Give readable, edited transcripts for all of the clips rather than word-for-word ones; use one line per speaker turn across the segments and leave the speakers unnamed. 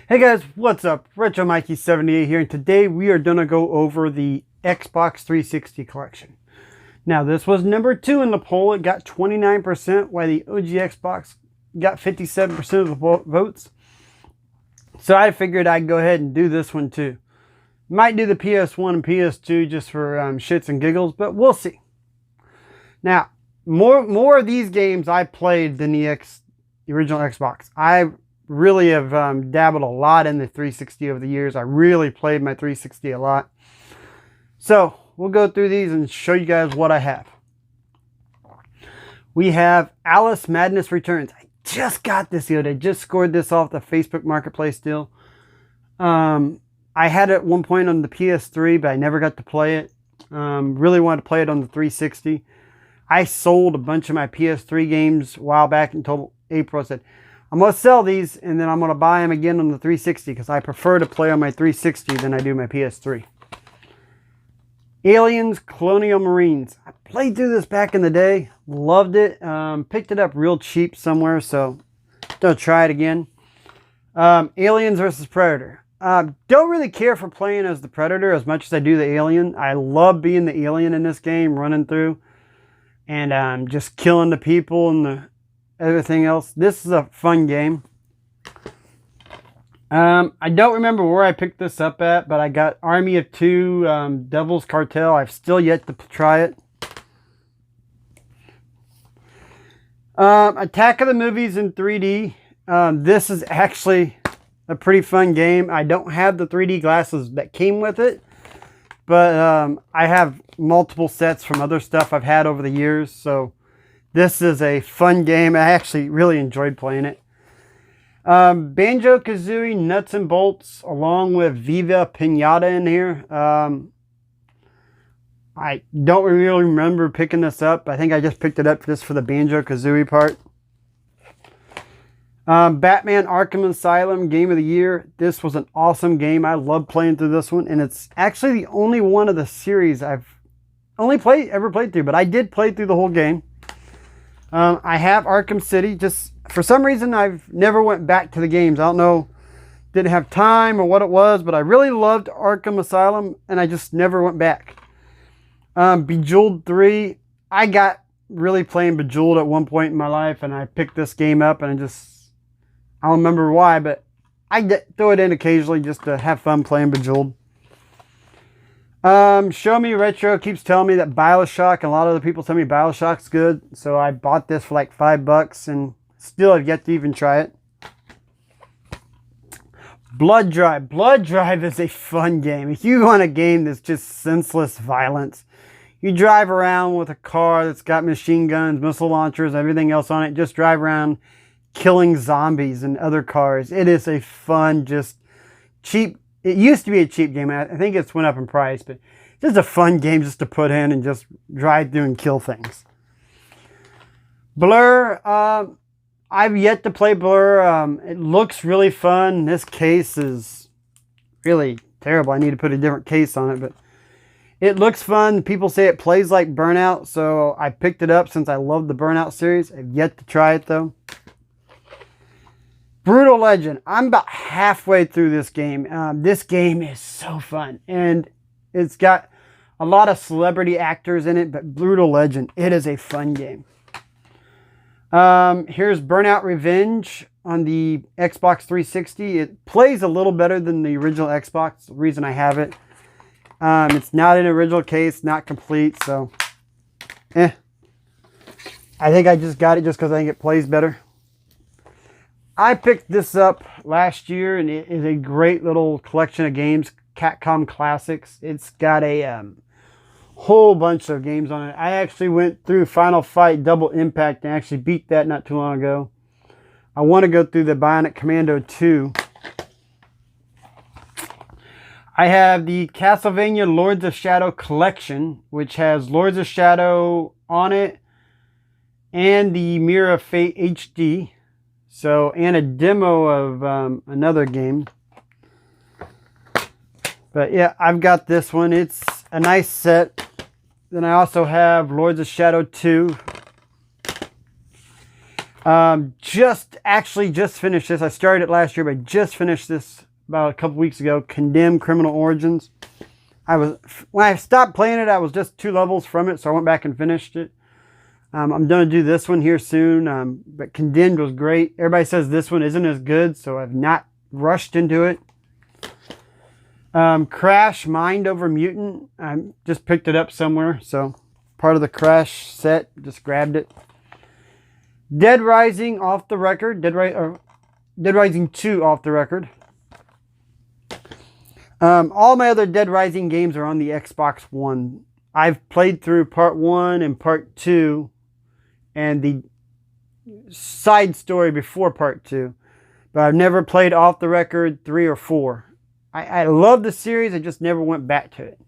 Hey guys, what's up? Retro Mikey78 here, and today we are gonna go over the Xbox 360 collection. Now, this was number 2 in the poll. It got 29%, while the OG Xbox got 57% of the votes. So I figured I'd go ahead and do this one too. Might do the PS1 and PS2 just for shits and giggles, but we'll see. Now, more of these games I played than the original Xbox. I really have dabbled a lot in the 360 over the years. I really played my 360 a lot. So we'll go through these and show you guys what I have. We have Alice Madness Returns. I just got this the other day. Just scored this off the Facebook Marketplace deal. I had it at one point on the PS3, but I never got to play it. Really wanted to play it on the 360. I sold a bunch of my PS3 games a while back and told April, I said, I'm going to sell these and then I'm going to buy them again on the 360 because I prefer to play on my 360 than I do my PS3. Aliens Colonial Marines. I played through this back in the day. Loved it. Picked it up real cheap somewhere, so gonna try it again. Aliens versus Predator. Don't really care for playing as the Predator as much as I do the Alien. I love being the Alien in this game, running through and just killing the people and everything else. This is a fun game. I don't remember where I picked this up at, but I got Army of Two, Devil's Cartel. I've still yet to try it. Attack of the Movies in 3D. This is actually a pretty fun game. I don't have the 3D glasses that came with it, but I have multiple sets from other stuff I've had over the years, so this is a fun game. I actually really enjoyed playing it. Banjo-Kazooie Nuts and Bolts along with Viva Pinata in here. I don't really remember picking this up. I think I just picked it up just for the Banjo-Kazooie part. Batman Arkham Asylum Game of the Year. This was an awesome game. I love playing through this one, and it's actually the only one of the series I've ever played through, but I did play through the whole game. I have Arkham City. Just for some reason, I've never went back to the games. I don't know, didn't have time or what it was, but I really loved Arkham Asylum, and I just never went back. Bejeweled 3. I got really playing Bejeweled at one point in my life, and I picked this game up, and I don't remember why, but I throw it in occasionally just to have fun playing Bejeweled. Show Me Retro keeps telling me that BioShock, and a lot of other people tell me BioShock's good, so I bought this for like $5 and still have yet to even try it. Blood Drive. Blood Drive is a fun game. If you want a game that's just senseless violence, you drive around with a car that's got machine guns, missile launchers, everything else on it, just drive around killing zombies and other cars. It is a fun, just cheap. It used to be a cheap game. I think it's went up in price, but just a fun game just to put in and just drive through and kill things. Blur. I've yet to play Blur. It looks really fun. This case is really terrible. I need to put a different case on it, but it looks fun. People say it plays like Burnout, so I picked it up since I love the Burnout series. I've yet to try it though. Brutal Legend. I'm about halfway through this game. This game is so fun, and it's got a lot of celebrity actors in it, but Brutal Legend, it is a fun game. Here's Burnout Revenge on the Xbox 360. It plays a little better than the original Xbox, the reason I have it. It's not an original case, not complete, so I think I just got it just because I think it plays better. I picked this up last year, and it is a great little collection of games, Capcom Classics. It's got a whole bunch of games on it. I actually went through Final Fight Double Impact and actually beat that not too long ago. I want to go through the Bionic Commando 2. I have the Castlevania Lords of Shadow Collection, which has Lords of Shadow on it and the Mirror of Fate HD. So, and a demo of another game. But yeah, I've got this one. It's a nice set. Then I also have Lords of Shadow 2. Just finished this. I started it last year, but just finished this about a couple weeks ago. Condemned Criminal Origins. When I stopped playing it, I was just 2 levels from it, so I went back and finished it. I'm going to do this one here soon, but Condemned was great. Everybody says this one isn't as good, so I've not rushed into it. Crash Mind Over Mutant. I just picked it up somewhere, so part of the Crash set. Just grabbed it. Dead Rising off the record. Dead Rising 2 off the record. All my other Dead Rising games are on the Xbox One. I've played through Part 1 and Part 2 and the side story before Part 2. But I've never played off the record 3 or 4. I love the series. I just never went back to it.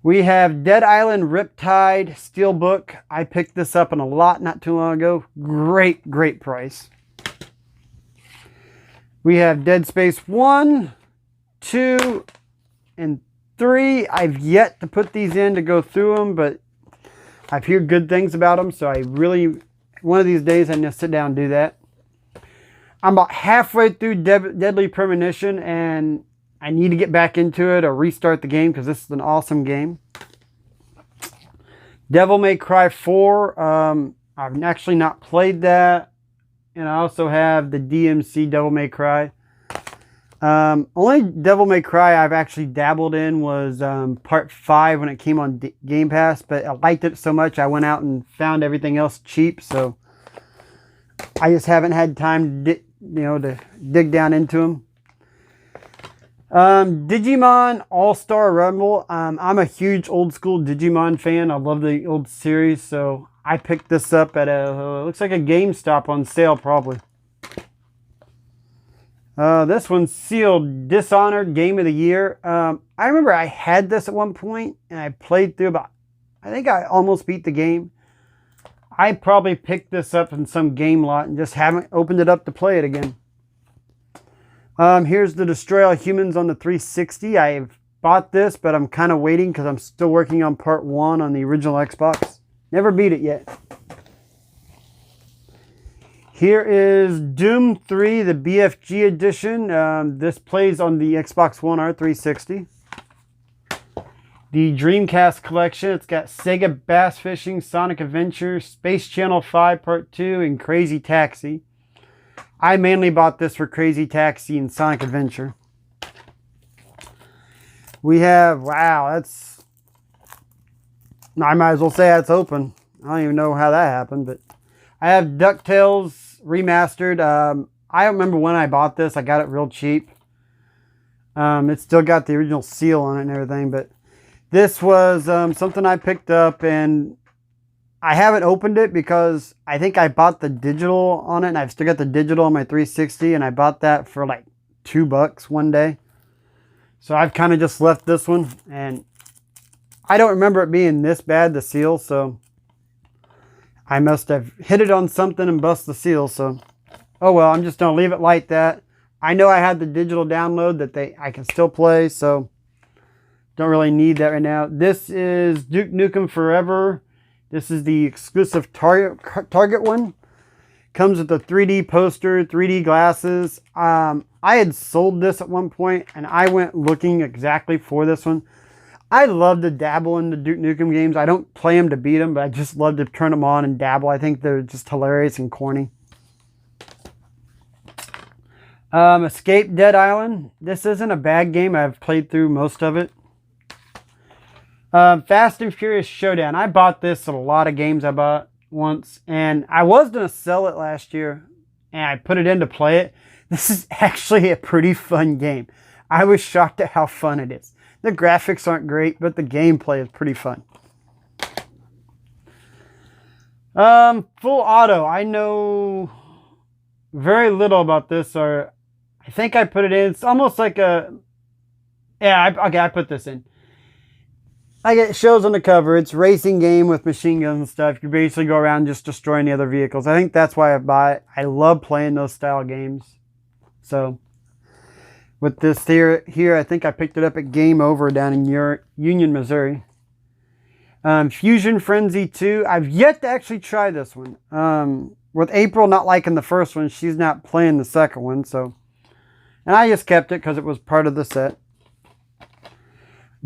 We have Dead Island Riptide Steelbook. I picked this up in a lot not too long ago. Great, great price. We have Dead Space 1, 2, and 3. I've yet to put these in to go through them, but I've heard good things about them, so one of these days I'm going to sit down and do that. I'm about halfway through Deadly Premonition, and I need to get back into it or restart the game because this is an awesome game. Devil May Cry 4. I've actually not played that. And I also have the DMC Devil May Cry. Only Devil May Cry I've actually dabbled in was Part 5 when it came on Game Pass. But I liked it so much I went out and found everything else cheap. So I just haven't had time to dig down into them. Digimon All-Star Rumble. I'm a huge old school Digimon fan. I love the old series, so I picked this up at looks like a GameStop on sale probably. This one's sealed Dishonored Game of the Year. I remember I had this at one point and I played through I think I almost beat the game. I probably picked this up in some game lot and just haven't opened it up to play it again. Here's the Destroy All Humans on the 360. I've bought this, but I'm kind of waiting because I'm still working on Part 1 on the original Xbox. Never beat it yet. Here is Doom 3, the BFG edition. This plays on the Xbox One or 360. The Dreamcast collection. It's got Sega Bass Fishing, Sonic Adventure, Space Channel 5 Part 2, and Crazy Taxi. I mainly bought this for Crazy Taxi and Sonic Adventure. We have, wow, I might as well say that's open. I don't even know how that happened, but I have DuckTales Remastered. I don't remember when I bought this. I got it real cheap. It's still got the original seal on it and everything, but this was something I picked up, and I haven't opened it because I think I bought the digital on it, and I've still got the digital on my 360, and I bought that for like $2 one day. So I've kind of just left this one, and I don't remember it being this bad, the seal, so I must have hit it on something and bust the seal, so oh well, I'm just going to leave it like that. I know I had the digital download that I can still play, so don't really need that right now. This is Duke Nukem Forever. This is the exclusive Target one. Comes with a 3D poster, 3D glasses. I had sold this at one point, and I went looking exactly for this one. I love to dabble in the Duke Nukem games. I don't play them to beat them, but I just love to turn them on and dabble. I think they're just hilarious and corny. Escape Dead Island. This isn't a bad game. I've played through most of it. Fast and Furious Showdown. I bought this at a lot of games I bought once, and I was going to sell it last year, and I put it in to play it. This is actually a pretty fun game. I was shocked at how fun it is. The graphics aren't great, but the gameplay is pretty fun. Full Auto. I know very little about this, or I think I put it in. It's almost like a... Yeah, I put this in. Like it shows on the cover, it's a racing game with machine guns and stuff. You basically go around just destroying the other vehicles. I think that's why I buy it. I love playing those style games. So, with this here, I think I picked it up at Game Over down in Union, Missouri. Fuzion Frenzy 2. I've yet to actually try this one. We're with April not liking the first one, she's not playing the second one. So, and I just kept it because it was part of the set.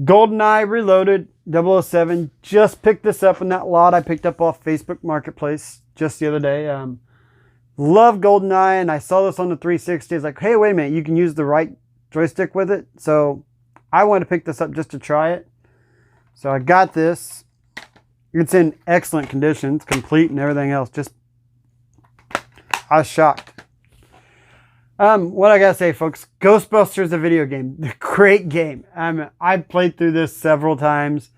Goldeneye Reloaded 007. Just picked this up in that lot I picked up off Facebook Marketplace just the other day. Love Goldeneye, and I saw this on the 360. It's like, hey, wait a minute, you can use the right joystick with it. So I wanted to pick this up just to try it. So I got this. It's in excellent condition. It's complete and everything else. Just, I was shocked. What I gotta say, folks, Ghostbusters, a video game. Great game. I've played through this several times.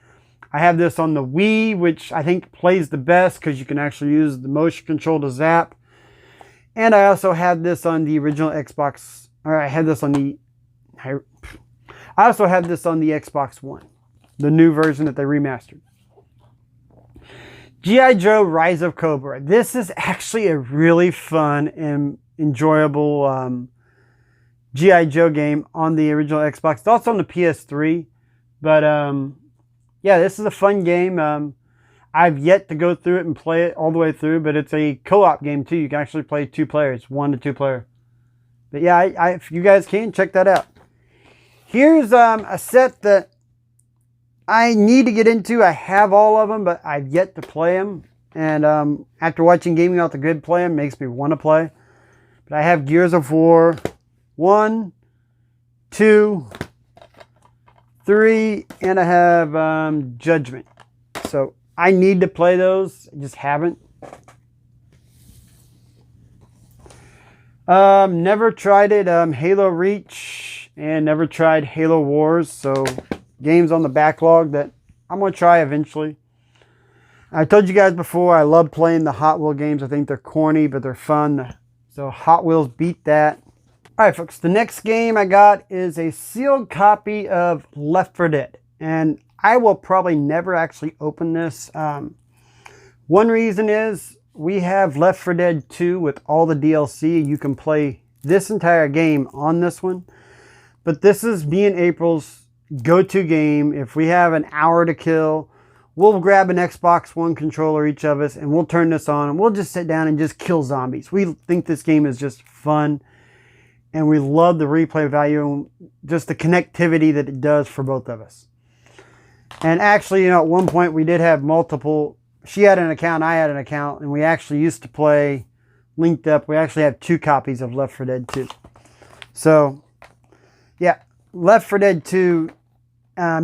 I have this on the Wii, which I think plays the best because you can actually use the motion control to zap. And I also had this on the original Xbox, or I had this on the, I also had this on the Xbox One, the new version that they remastered. G.I. Joe Rise of Cobra. This is actually a really fun and enjoyable G.I. Joe game on the original Xbox. It's also on the PS3. But yeah, this is a fun game. I've yet to go through it and play it all the way through, but it's a co-op game too. You can actually play 2 players, 1 to 2 player. But yeah, if you guys can, check that out. Here's a set that I need to get into. I have all of them, but I've yet to play them. And after watching Gaming Off the Grid play them, makes me want to play. But I have Gears of War 1, 2, 3, and I have Judgment. So I need to play those. I just haven't. Never tried it. Halo Reach, and never tried Halo Wars. So games on the backlog that I'm going to try eventually. I told you guys before, I love playing the Hot Wheel games. I think they're corny, but they're fun. So Hot Wheels beat that. Alright folks, the next game I got is a sealed copy of Left 4 Dead. And I will probably never actually open this. One reason is we have Left 4 Dead 2 with all the DLC. You can play this entire game on this one. But this is me and April's go-to game. If we have an hour to kill, we'll grab an Xbox One controller, each of us, and we'll turn this on and we'll just sit down and just kill zombies. We think this game is just fun, and we love the replay value and just the connectivity that it does for both of us. And actually, you know, at one point we did have multiple. She had an account, I had an account, and we actually used to play linked up. We actually have 2 copies of Left 4 Dead 2. So, yeah, Left 4 Dead 2,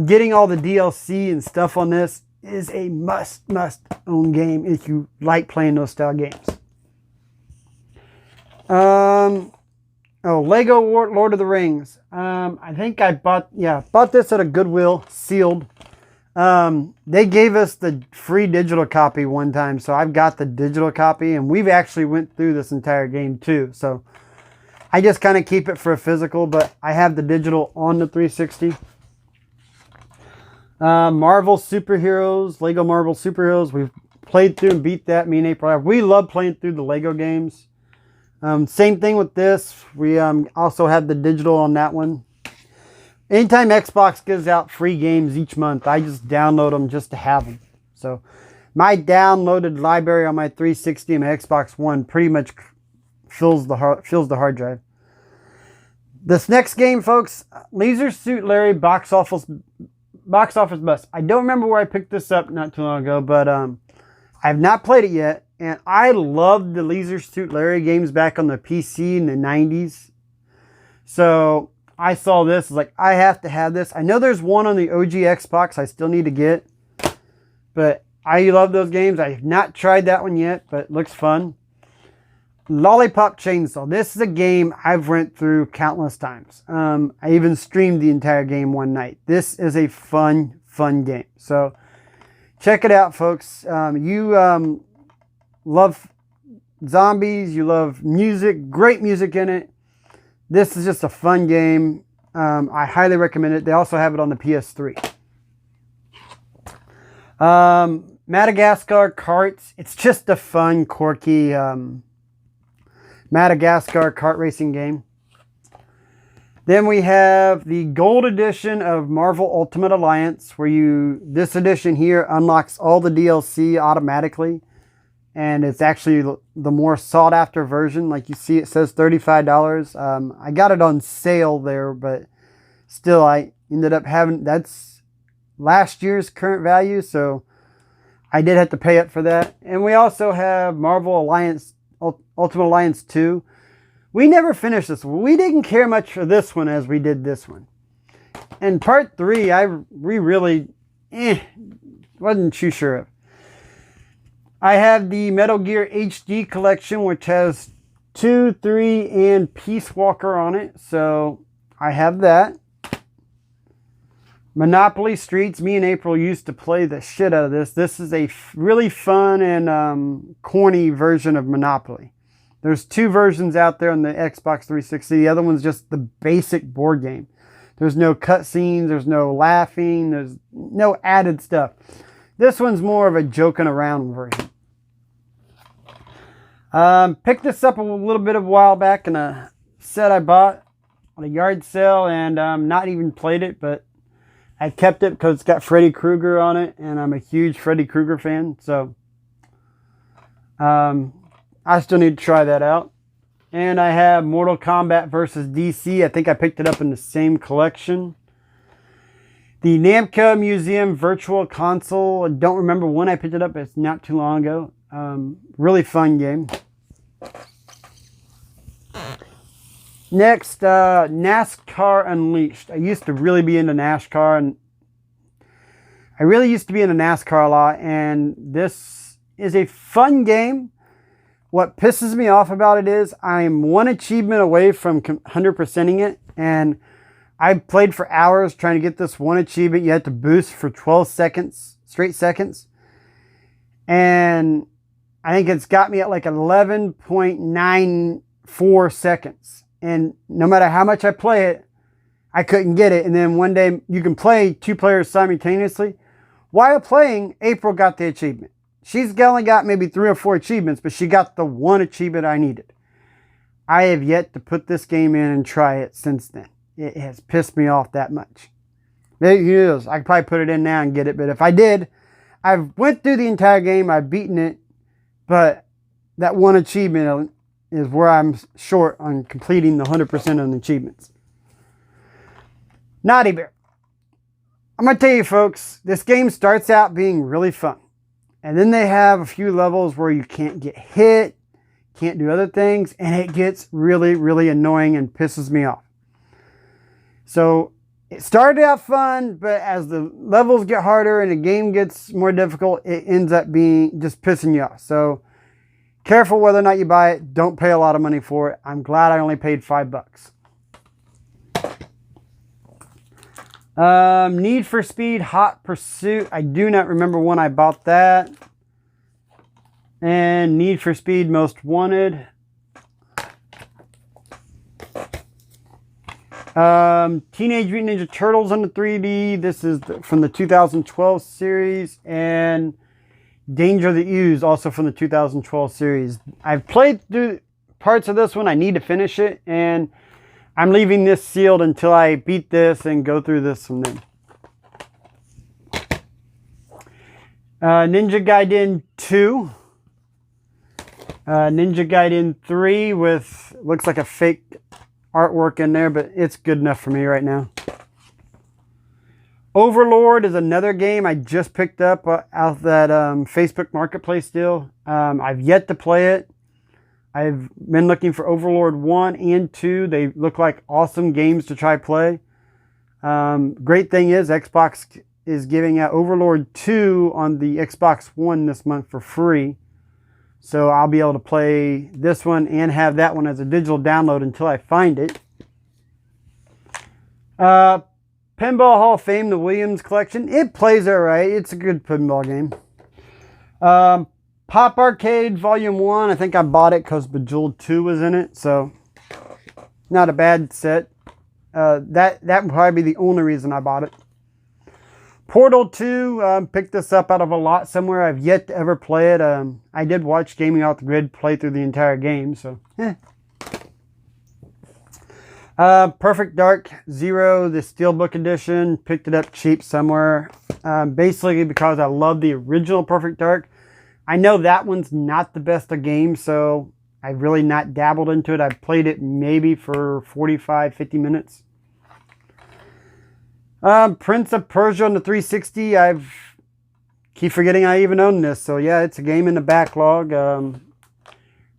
getting all the DLC and stuff on this is a must own game if you like playing those style games. Lego Lord of the Rings. I think I bought this at a Goodwill, sealed. They gave us the free digital copy one time, so I've got the digital copy, and we've actually went through this entire game too. So I just kind of keep it for a physical, but I have the digital on the 360. Marvel Superheroes, Lego Marvel Superheroes. We've played through and beat that, me and April. We love playing through the Lego games. Same thing with this. We also have the digital on that one. Anytime Xbox gives out free games each month, I just download them just to have them. So my downloaded library on my 360 and my Xbox One pretty much fills the hard drive. This next game, folks, Leisure Suit Larry Box Office Bust. I don't remember where I picked this up not too long ago, but I have not played it yet. And I loved the Leisure Suit Larry games back on the PC in the 90s. So I saw this, like, I have to have this. I know there's one on the OG Xbox I still need to get. But I love those games. I have not tried that one yet, but it looks fun. Lollipop Chainsaw. This is a game I've went through countless times. I even streamed the entire game one night. This is a fun game. So check it out, folks. You love zombies, you love music, great music in it. This is just a fun game. I highly recommend it. They also have it on the PS3. Madagascar Karts. It's just a fun, quirky Madagascar kart racing game. Then we have the Gold Edition of Marvel Ultimate Alliance, where this edition here unlocks all the DLC automatically. and it's actually the more sought after version. Like you see, it says $35. I got it on sale there, but still I ended up having, that's last year's current value, so I did have to pay up for that. And we also have Marvel Alliance, Ultimate Alliance 2. We never finished this one. We didn't care much for this one as we did this one. And part 3, we really wasn't too sure of. I have the Metal Gear HD collection, which has 2, 3, and Peace Walker on it. So I have that. Monopoly Streets. Me and April used to play the shit out of this. This is a really fun and corny version of Monopoly. There's 2 versions out there on the Xbox 360. The other one's just the basic board game. There's no cutscenes, there's no laughing, there's no added stuff. This one's more of a joking around version. Picked this up a little bit of a while back in a set I bought on a yard sale, and not even played it, but I kept it because it's got Freddy Krueger on it, and I'm a huge Freddy Krueger fan, so I still need to try that out. And I have Mortal Kombat versus DC. I think I picked it up in the same collection. The Namco Museum Virtual Console. I don't remember when I picked it up, but it's not too long ago. Really fun game. Next, NASCAR Unleashed. I used to really be into NASCAR, and I really used to be into NASCAR a lot, and this is a fun game. What pisses me off about it is I'm one achievement away from 100%ing it, and I played for hours trying to get this one achievement. You had to boost for 12 seconds, straight seconds, and I think it's got me at like 11.94 seconds, and no matter how much I play it, I couldn't get it. And then one day you can play 2 players simultaneously. While playing, April got the achievement. She's only got maybe 3 or 4 achievements, but she got the one achievement I needed. I have yet to put this game in and try it since then. It has pissed me off that much. Maybe it is. I could probably put it in now and get it, but if I did, I've went through the entire game, I've beaten it, but that one achievement is where I'm short on completing the 100% of the achievements. Naughty Bear. I'm going to tell you folks, this game starts out being really fun. And then they have a few levels where you can't get hit, can't do other things, and it gets really, really annoying and pisses me off. So it started out fun, but as the levels get harder and the game gets more difficult, it ends up being just pissing you off. So careful whether or not you buy it. Don't pay a lot of money for it. I'm glad I only paid $5. Need for Speed Hot Pursuit. I do not remember when I bought that. And Need for Speed Most Wanted. Teenage Mutant Ninja Turtles on the 3D. This is from the 2012 series. And Danger of the Ooze, also from the 2012 series. I've played through parts of this one. I need to finish it. And I'm leaving this sealed until I beat this and go through this one then. Ninja Gaiden 2. Ninja Gaiden 3 with, looks like a fake artwork in there, but it's good enough for me right now. Overlord is another game I just picked up out of that Facebook Marketplace deal. I've yet to play it. I've been looking for Overlord 1 and 2. They look like awesome games to try play. Great thing is Xbox is giving out Overlord 2 on the Xbox One this month for free. So I'll be able to play this one and have that one as a digital download until I find it. Pinball Hall of Fame, the Williams Collection. It plays alright. It's a good pinball game. Pop Arcade Volume 1. I think I bought it because Bejeweled 2 was in it. So, not a bad set. That would probably be the only reason I bought it. Portal 2. Picked this up out of a lot somewhere. I've yet to ever play it. I did watch Gaming Off the Grid play through the entire game. So, Perfect Dark Zero, the Steelbook Edition. Picked it up cheap somewhere. Basically because I love the original Perfect Dark. I know that one's not the best of games, so I've really not dabbled into it. I've played it maybe for 45, 50 minutes. Prince of Persia on the 360. Keep forgetting I even own this. So yeah, it's a game in the backlog.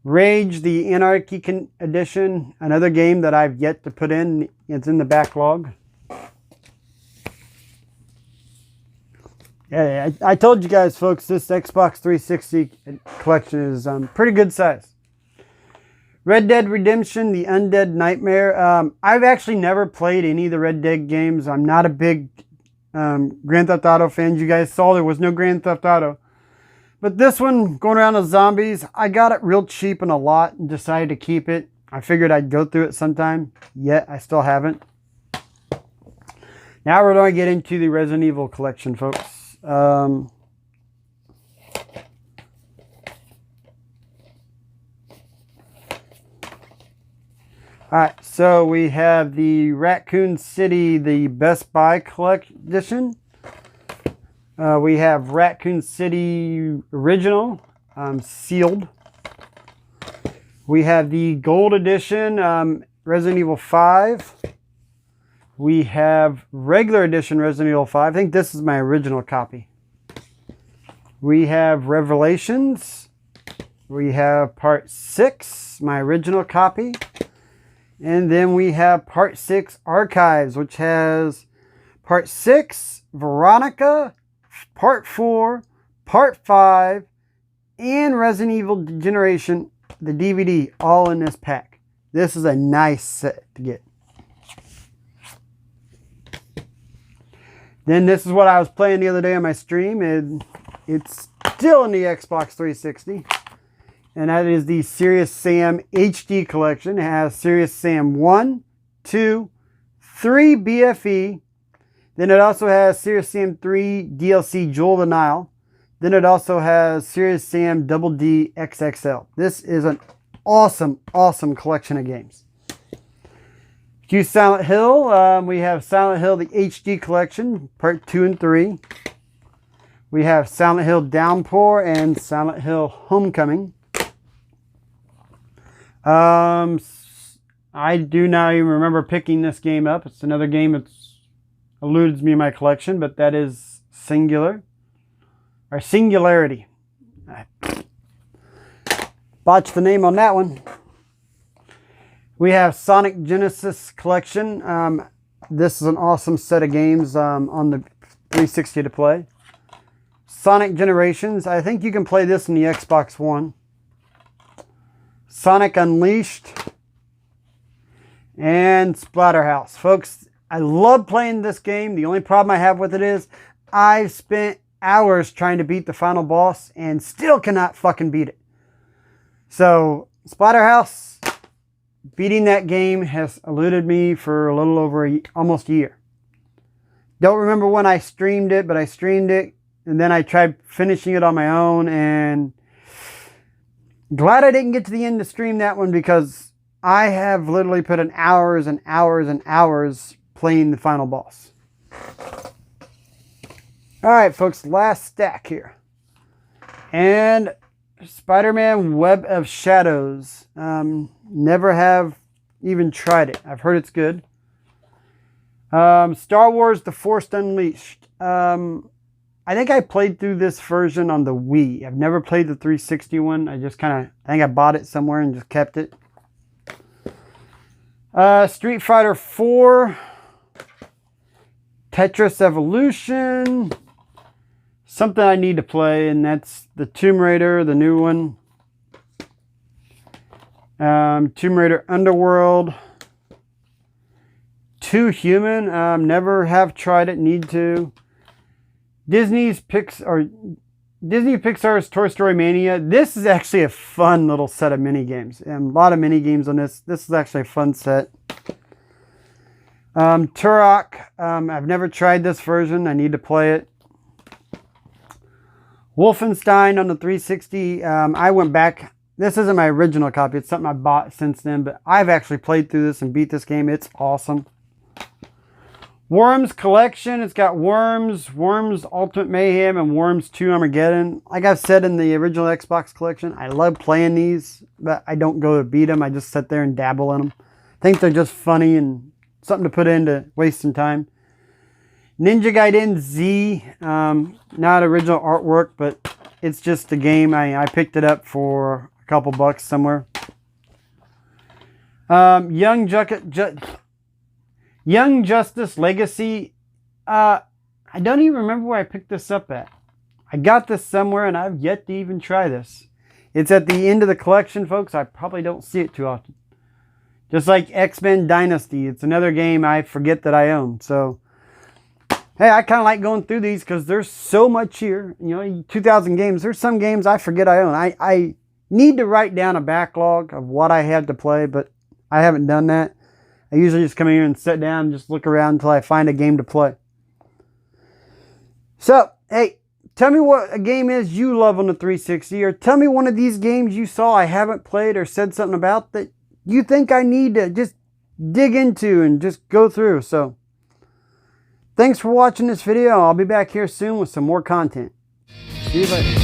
Rage, the Anarchy Edition. Another game that I've yet to put in. It's in the backlog. Yeah, I told you guys, folks, this Xbox 360 collection is pretty good size. Red Dead Redemption, The Undead Nightmare. I've actually never played any of the Red Dead games. I'm not a big Grand Theft Auto fan. You guys saw there was no Grand Theft Auto. But this one, going around with zombies, I got it real cheap in a lot and decided to keep it. I figured I'd go through it sometime, yet I still haven't. Now we're going to get into the Resident Evil collection, folks. Alright, so we have the Raccoon City, the Best Buy Edition. We have Raccoon City Original, sealed. We have the Gold Edition, Resident Evil 5. We have Regular Edition Resident Evil 5. I think this is my original copy. We have Revelations. We have Part 6, my original copy. And then we have Part 6 Archives, which has Part 6, Veronica, Part 4, Part 5, and Resident Evil Generation, the DVD, all in this pack. This is a nice set to get. Then this is what I was playing the other day on my stream, and it's still in the Xbox 360. And that is the Serious Sam HD collection. It has Serious Sam 1, 2, 3 BFE. Then it also has Serious Sam 3 DLC Jewel of the Nile. Then it also has Serious Sam Double D XXL. This is an awesome, awesome collection of games. Q Silent Hill. We have Silent Hill, the HD collection, Part 2 and 3. We have Silent Hill Downpour and Silent Hill Homecoming. I do not even remember picking this game up. It's another game that eludes me in my collection, but that is Singularity. I botched the name on that one. We have Sonic Genesis collection. This is an awesome set of games on the 360 to play. Sonic Generations. I think you can play this in the Xbox One. Sonic Unleashed, and Splatterhouse. Folks, I love playing this game. The only problem I have with it is I've spent hours trying to beat the final boss and still cannot fucking beat it. So, Splatterhouse, beating that game has eluded me for a little over almost a year. Don't remember when I streamed it, but I streamed it, and then I tried finishing it on my own, and glad I didn't get to the end to stream that one, because I have literally put in hours and hours and hours playing the final boss. Alright, folks, last stack here. And SpiderMan Web of Shadows. Never have even tried it. I've heard it's good. Star Wars The Force Unleashed. I think I played through this version on the Wii. I've never played the 360 one. I think I bought it somewhere and just kept it. Street Fighter 4. Tetris Evolution. Something I need to play, and that's the Tomb Raider, the new one. Tomb Raider Underworld. 2 Human. Never have tried it, need to. Disney Pixar's Toy Story Mania. This is actually a fun little set of mini games. A lot of mini games on this. This is actually a fun set. Turok. I've never tried this version. I need to play it. Wolfenstein on the 360. I went back. This isn't my original copy. It's something I bought since then, but I've actually played through this and beat this game. It's awesome. Worms collection. It's got Worms, Worms Ultimate Mayhem, and Worms 2 Armageddon. Like I've said in the original Xbox collection, I love playing these, but I don't go to beat them. I just sit there and dabble in them. I think they're just funny and something to put in to waste some time. Ninja Gaiden Z, not original artwork, but it's just a game. I picked it up for a couple bucks somewhere. Young Justice Legacy. I don't even remember where I picked this up at. I got this somewhere and I've yet to even try this. It's at the end of the collection, folks. I probably don't see it too often. Just like X-Men Dynasty. It's another game I forget that I own. So, hey, I kind of like going through these because there's so much here. You know, 2,000 games. There's some games I forget I own. I need to write down a backlog of what I have to play, but I haven't done that. I usually just come in here and sit down and just look around until I find a game to play. So, hey, tell me what a game is you love on the 360, or tell me one of these games you saw I haven't played or said something about that you think I need to just dig into and just go through. So, thanks for watching this video. I'll be back here soon with some more content. See you later.